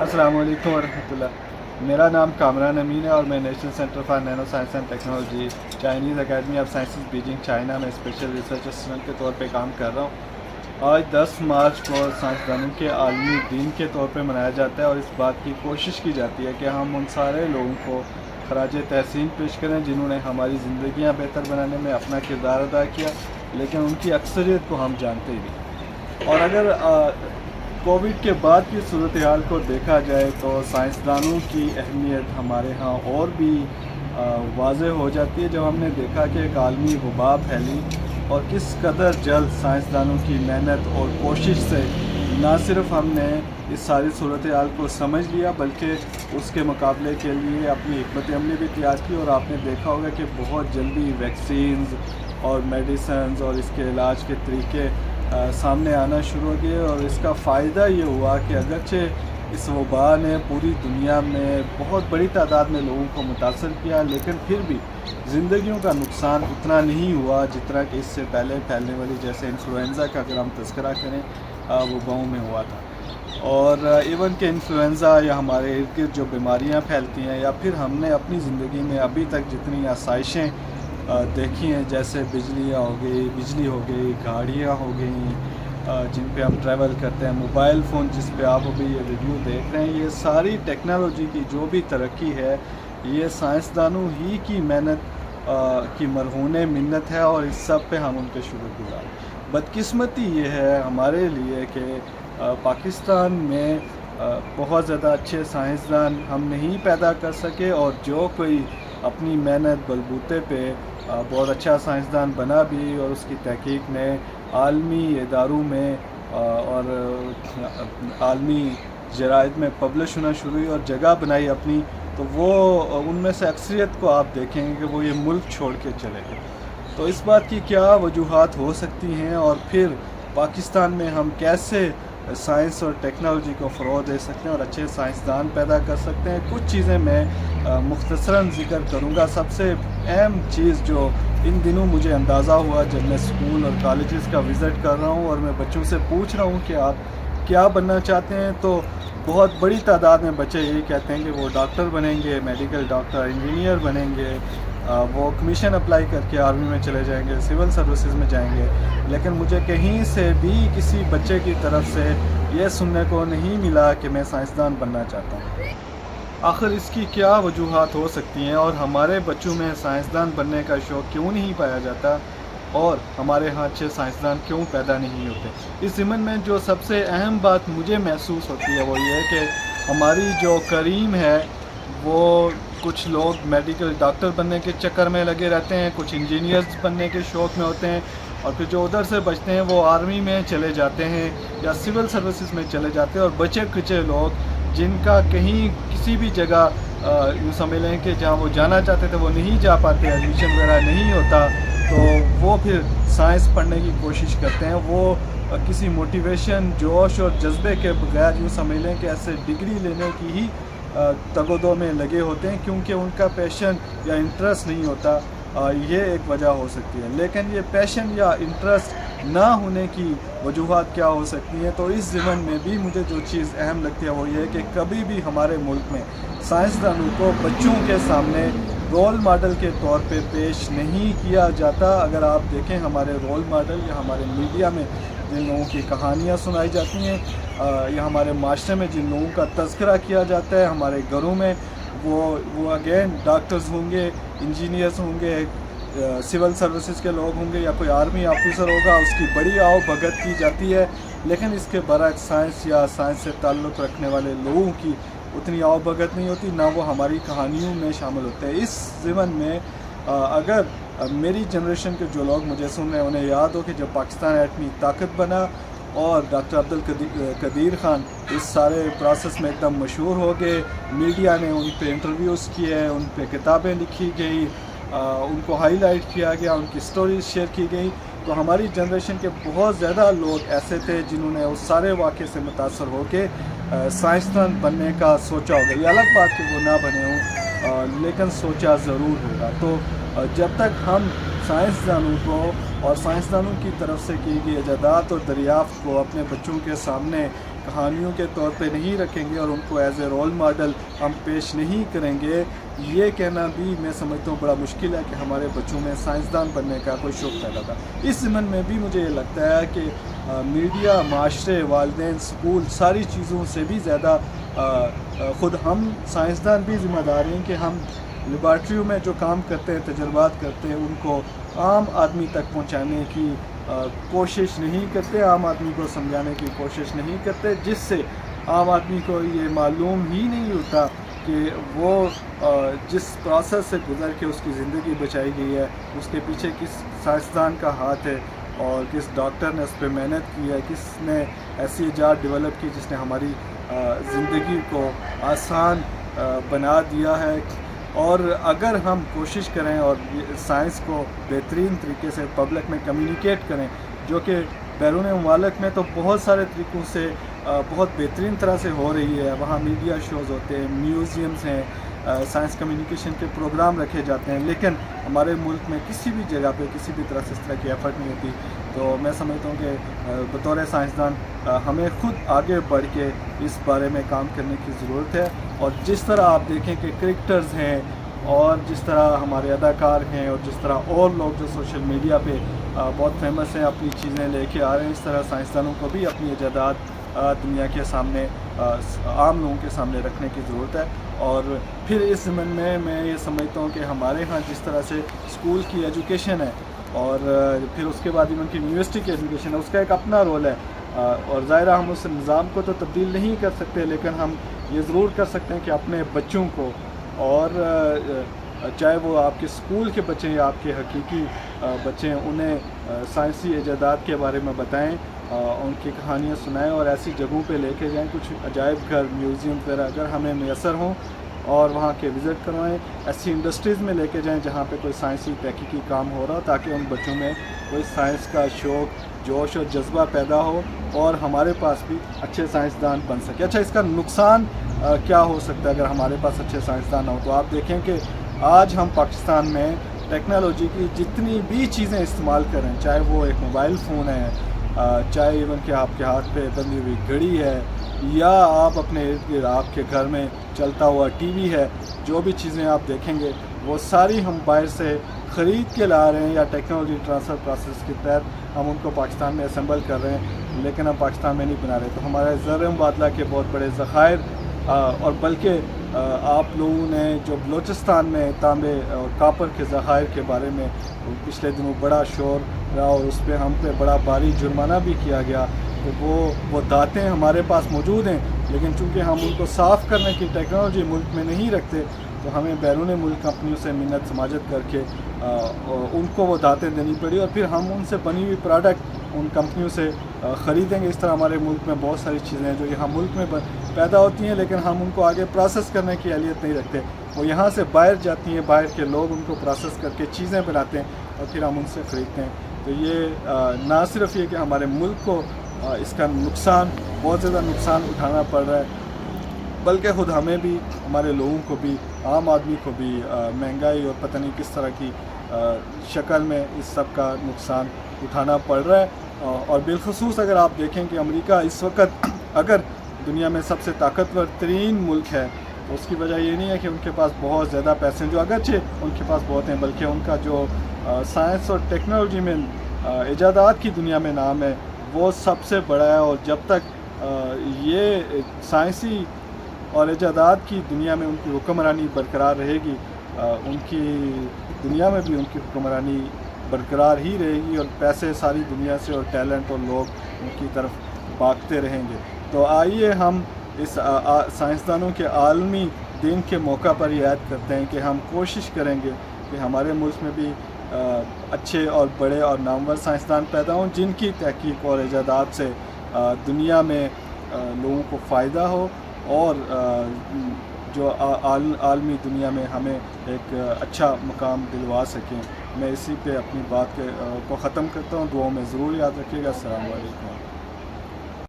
अस्सलाम वालेकुम वरहमतुल्लाह। मेरा नाम कामरान अमीन है और मैं national centre for nano science and technology Chinese academy of sciences Beijing China में स्पेशल रिसर्च असिस्टेंट के तौर पे काम कर रहा हूँ। आज 10 मार्च को साइंसदानों के आलमी दिन के तौर पे मनाया जाता है और इस बात की कोशिश की जाती है कि हम उन सारे लोगों को खराज तहसीन पेश करें जिन्होंने हमारी ज़िंदगियाँ बेहतर बनाने में अपना किरदार अदा किया, लेकिन उनकी अक्सरियत को हम जानते ही नहीं। और अगर कोविड के बाद की सूरत हाल को देखा जाए तो साइंसदानों की अहमियत हमारे यहाँ और भी वाज़े हो जाती है जब हमने देखा कि एक आलमी वबा फैली और किस कदर जल्द साइंसदानों की मेहनत और कोशिश से ना सिर्फ हमने इस सारी सूरत हाल को समझ लिया बल्कि उसके मुकाबले के लिए अपनी हिकमत अमली भी तैयार की। और आपने देखा होगा कि बहुत जल्दी वैक्सीन्स और मेडिसिन और इसके इलाज के तरीके सामने आना शुरू हो गए। और इसका फ़ायदा ये हुआ कि अगरचे इस वबा ने पूरी दुनिया में बहुत बड़ी तादाद में लोगों को मुतासर किया, लेकिन फिर भी ज़िंदगियों का नुकसान उतना नहीं हुआ जितना कि इससे पहले फैलने वाली जैसे इन्फ्लुएंज़ा का अगर हम तज़किरा करें वबाओं में हुआ था। और इवन के इन्फ्लुएंज़ा या हमारे इर्द गिर्द जो बीमारियाँ फैलती हैं या फिर हमने अपनी ज़िंदगी में अभी तक जितनी आसाइशें देखी हैं, जैसे बिजली हो गई, गाड़ियाँ हो गई जिन पे हम ट्रैवल करते हैं, मोबाइल फ़ोन जिस पे आप अभी ये रिव्यू देख रहे हैं, ये सारी टेक्नोलॉजी की जो भी तरक्की है ये साइंसदानों ही की मेहनत की मरहून मिन्नत है और इस सब पे हम उनके शुक्रगुज़ार। बदकिस्मती ये है हमारे लिए कि पाकिस्तान में बहुत ज़्यादा अच्छे साइंसदान हम नहीं पैदा कर सके और जो कोई अपनी मेहनत बलबूते पे बहुत अच्छा साइंसदान बना भी और उसकी तहकीक ने आलमी इदारों में और आलमी जराइद में पब्लिश होना शुरू हुई और जगह बनाई अपनी, तो वो उनमें से अक्सरियत को आप देखेंगे कि वो ये मुल्क छोड़ के चले गए। तो इस बात की क्या वजूहात हो सकती हैं और फिर पाकिस्तान में हम कैसे साइंस और टेक्नोलॉजी को फ़रोग़ दे सकते हैं और अच्छे साइंसदान पैदा कर सकते हैं। कुछ चीज़ें मैं मुख्तसरन ज़िक्र करूँगा। सबसे अहम चीज़ जो इन दिनों मुझे अंदाज़ा हुआ जब मैं स्कूल और कॉलेजेस का विज़िट कर रहा हूँ और मैं बच्चों से पूछ रहा हूँ कि आप क्या बनना चाहते हैं, तो बहुत बड़ी तादाद में बच्चे यही कहते हैं कि वो डॉक्टर बनेंगे, मेडिकल डॉक्टर, इंजीनियर बनेंगे, वो कमीशन अप्लाई करके आर्मी में चले जाएंगे, सिविल सर्विसेज में जाएंगे। लेकिन मुझे कहीं से भी किसी बच्चे की तरफ से ये सुनने को नहीं मिला कि मैं साइंसदान बनना चाहता हूँ। आखिर इसकी क्या वजूहात हो सकती हैं और हमारे बच्चों में साइंसदान बनने का शौक़ क्यों नहीं पाया जाता और हमारे यहाँ अच्छे साइंसदान क्यों पैदा नहीं होते। इस ज़िमन में जो सबसे अहम बात मुझे महसूस होती है वो ये है कि हमारी जो करीम है वो कुछ लोग मेडिकल डॉक्टर बनने के चक्कर में लगे रहते हैं, कुछ इंजीनियर्स बनने के शौक़ में होते हैं और फिर जो उधर से बचते हैं वो आर्मी में चले जाते हैं या सिविल सर्विसेज में चले जाते हैं। और बचे कुचे लोग जिनका कहीं किसी भी जगह यूँ समझ लें कि जहाँ वो जाना चाहते थे वो नहीं जा पाते, एडमिशन वगैरह नहीं होता, तो वो फिर साइंस पढ़ने की कोशिश करते हैं। वो किसी मोटिवेशन, जोश और जज्बे के बगैर यूँ समझ लें कि ऐसे डिग्री लेने की ही तगोदो में लगे होते हैं क्योंकि उनका पैशन या इंटरेस्ट नहीं होता। ये एक वजह हो सकती है। लेकिन ये पैशन या इंटरेस्ट ना होने की वजूहात क्या हो सकती हैं, तो इस ज़िमन में भी मुझे जो चीज़ अहम लगती है वो ये है कि कभी भी हमारे मुल्क में साइंसदानों को बच्चों के सामने रोल मॉडल के तौर पे पेश नहीं किया जाता। अगर आप देखें हमारे रोल मॉडल या हमारे मीडिया में जिन लोगों की कहानियाँ सुनाई जाती हैं या हमारे माशरे में जिन लोगों का तज़किरा किया जाता है, हमारे घरों में वो अगेन डॉक्टर्स होंगे, इंजीनियर्स होंगे, सिविल सर्विसेज के लोग होंगे या कोई आर्मी ऑफिसर होगा, उसकी बड़ी आओ भगत की जाती है। लेकिन इसके बरक्स साइंस या साइंस से ताल्लुक़ रखने वाले लोगों की उतनी आओ भगत नहीं होती, ना वो हमारी कहानियों में शामिल होते हैं। इस ज़िमन में अगर मेरी जनरेशन के जो लोग मुझे सुन रहे हैं उन्हें याद हो कि जब पाकिस्तान एटमी ताकत बना और डॉक्टर अब्दुल कदीर ख़ान इस सारे प्रोसेस में एकदम मशहूर हो गए, मीडिया ने उन पे इंटरव्यूज़ किए, उन पे किताबें लिखी गई, उनको हाईलाइट किया गया, उनकी स्टोरीज शेयर की गई, तो हमारी जनरेशन के बहुत ज़्यादा लोग ऐसे थे जिन्होंने उस सारे वाक़े से मुतासर होकर साइंसदान बनने का सोचा होगा। ये अलग बात कि वो ना बने हों, लेकिन सोचा ज़रूर होगा। तो जब तक हम साइंसदानों को और साइंसदानों की तरफ से की गई इजादात और दरियाफ़्त को अपने बच्चों के सामने کہانیوں کے طور پہ نہیں رکھیں گے اور ان کو ایز اے رول ماڈل ہم پیش نہیں کریں گے، یہ کہنا بھی میں سمجھتا ہوں بڑا مشکل ہے کہ ہمارے بچوں میں سائنسدان بننے کا کوئی شوق پیدا تھا۔ اس ضمن میں بھی مجھے یہ لگتا ہے کہ میڈیا، معاشرے، والدین، سکول، ساری چیزوں سے بھی زیادہ خود ہم سائنسدان بھی ذمہ دار ہیں کہ ہم لیبارٹریوں میں جو کام کرتے ہیں، تجربات کرتے ہیں، ان کو عام آدمی تک پہنچانے کی کوشش نہیں کرتے، عام آدمی کو سمجھانے کی کوشش نہیں کرتے، جس سے عام آدمی کو یہ معلوم ہی نہیں ہوتا کہ وہ جس پروسیس سے گزر کے اس کی زندگی بچائی گئی ہے، اس کے پیچھے کس سائنسدان کا ہاتھ ہے اور کس ڈاکٹر نے اس پہ محنت کی ہے، کس نے ایسی ایجاد ڈیولپ کی جس نے ہماری زندگی کو آسان بنا دیا ہے۔ اور اگر ہم کوشش کریں اور سائنس کو بہترین طریقے سے پبلک میں کمیونیکیٹ کریں، جو کہ بیرون ممالک میں تو بہت سارے طریقوں سے بہت بہترین طرح سے ہو رہی ہے، وہاں میڈیا شوز ہوتے ہیں، میوزیمز ہیں، سائنس کمیونیکیشن کے پروگرام رکھے جاتے ہیں، لیکن ہمارے ملک میں کسی بھی جگہ پہ کسی بھی طرح سے اس طرح کی ایفرٹ نہیں ہوتی۔ تو میں سمجھتا ہوں کہ بطور سائنسدان ہمیں خود آگے بڑھ کے اس بارے میں کام کرنے کی ضرورت ہے، اور جس طرح آپ دیکھیں کہ کرکٹرز ہیں اور جس طرح ہمارے اداکار ہیں اور جس طرح اور لوگ جو سوشل میڈیا پہ بہت فیمس ہیں اپنی چیزیں لے کے آ رہے ہیں، اس طرح سائنسدانوں کو بھی اپنی ایجادات دنیا کے سامنے، عام لوگوں کے سامنے رکھنے کی ضرورت ہے۔ اور پھر اس ضمن میں یہ سمجھتا ہوں کہ ہمارے ہاں جس طرح سے اسکول کی ایجوکیشن ہے اور پھر اس کے بعد ان کی یونیورسٹی کی ایجوکیشن ہے، اس کا ایک اپنا رول ہے، اور ظاہرہ ہم اس نظام کو تو تبدیل نہیں کر سکتے، لیکن ہم یہ ضرور کر سکتے ہیں کہ اپنے بچوں کو، اور چاہے وہ آپ کے اسکول کے بچے یا آپ کے حقیقی بچے ہیں، انہیں سائنسی ایجادات کے بارے میں بتائیں، ان کی کہانیاں سنائیں اور ایسی جگہوں پہ لے کے جائیں، کچھ عجائب گھر، میوزیم وغیرہ اگر ہمیں میسر ہوں اور وہاں کے وزٹ کروائیں، ایسی انڈسٹریز میں لے کے جائیں جہاں پہ کوئی سائنسی تحقیقی کام ہو رہا ہو، تاکہ ان بچوں میں کوئی سائنس کا شوق، جوش اور جذبہ پیدا ہو اور ہمارے پاس بھی اچھے سائنسدان بن سکے۔ اچھا، اس کا نقصان کیا ہو سکتا ہے اگر ہمارے پاس اچھے سائنسدان ہوں؟ تو آپ دیکھیں کہ آج ہم پاکستان میں ٹیکنالوجی کی جتنی بھی چیزیں استعمال کریں، چاہے وہ ایک موبائل فون ہے، چاہے ایون کہ آپ کے ہاتھ پہ بندھی ہوئی گھڑی ہے، یا آپ اپنے ارد گرد آپ کے گھر میں چلتا ہوا ٹی وی ہے، جو بھی چیزیں آپ دیکھیں گے وہ ساری ہم باہر سے خرید کے لا رہے ہیں یا ٹیکنالوجی ٹرانسفر پروسیس کے تحت ہم ان کو پاکستان میں اسمبل کر رہے ہیں، لیکن ہم پاکستان میں نہیں بنا رہے۔ تو ہمارے زر مبادلہ کے بہت بڑے ذخائر، اور بلکہ آپ لوگوں نے جو بلوچستان میں تانبے اور کاپر کے ذخائر کے بارے میں پچھلے دنوں بڑا شور رہا اور اس پہ ہم پہ بڑا بھاری جرمانہ بھی کیا گیا، تو وہ دھاتیں ہمارے پاس موجود ہیں، لیکن چونکہ ہم ان کو صاف کرنے کی ٹیکنالوجی ملک میں نہیں رکھتے، تو ہمیں بیرون ملک کمپنیوں سے منت سماجت کر کے ان کو وہ دھاتیں دینی پڑی، اور پھر ہم ان سے بنی ہوئی پروڈکٹ ان کمپنیوں سے خریدیں گے۔ اس طرح ہمارے ملک میں بہت ساری چیزیں ہیں جو یہاں ملک میں پیدا ہوتی ہیں، لیکن ہم ان کو آگے پروسیس کرنے کی اہلیت نہیں رکھتے، وہ یہاں سے باہر جاتی ہیں، باہر کے لوگ ان کو پروسیس کر کے چیزیں بناتے ہیں اور پھر ہم ان سے خریدتے ہیں۔ تو یہ نہ صرف یہ کہ ہمارے ملک کو اس کا نقصان، بہت زیادہ نقصان اٹھانا پڑ رہا ہے، بلکہ خود ہمیں بھی، ہمارے لوگوں کو بھی، عام آدمی کو بھی مہنگائی اور پتہ نہیں کس طرح کی شکل میں اس سب کا نقصان اٹھانا پڑ رہا ہے۔ اور بالخصوص اگر آپ دیکھیں کہ امریکہ اس وقت اگر دنیا میں سب سے طاقتور ترین ملک ہے، تو اس کی وجہ یہ نہیں ہے کہ ان کے پاس بہت زیادہ پیسے ہیں، جو اگرچہ ان کے پاس بہت ہیں، بلکہ ان کا جو سائنس اور ٹیکنالوجی میں ایجادات کی دنیا میں نام ہے وہ سب سے بڑا ہے۔ اور جب تک یہ سائنسی اور ایجادات کی دنیا میں ان کی حکمرانی برقرار رہے گی، ان کی دنیا میں بھی ان کی حکمرانی برقرار ہی رہے گی، اور پیسے ساری دنیا سے اور ٹیلنٹ اور لوگ ان کی طرف بھاگتے رہیں گے۔ تو آئیے ہم اس سائنسدانوں کے عالمی دن کے موقع پر یہ عہد کرتے ہیں کہ ہم کوشش کریں گے کہ ہمارے ملک میں بھی اچھے اور بڑے اور نامور سائنسدان پیدا ہوں، جن کی تحقیق اور ایجادات سے دنیا میں لوگوں کو فائدہ ہو، اور جو عالمی دنیا میں ہمیں ایک اچھا مقام دلوا سکیں۔ میں اسی پہ اپنی بات کو ختم کرتا ہوں۔ دعاؤں میں ضرور یاد رکھیے گا۔ السلام علیکم۔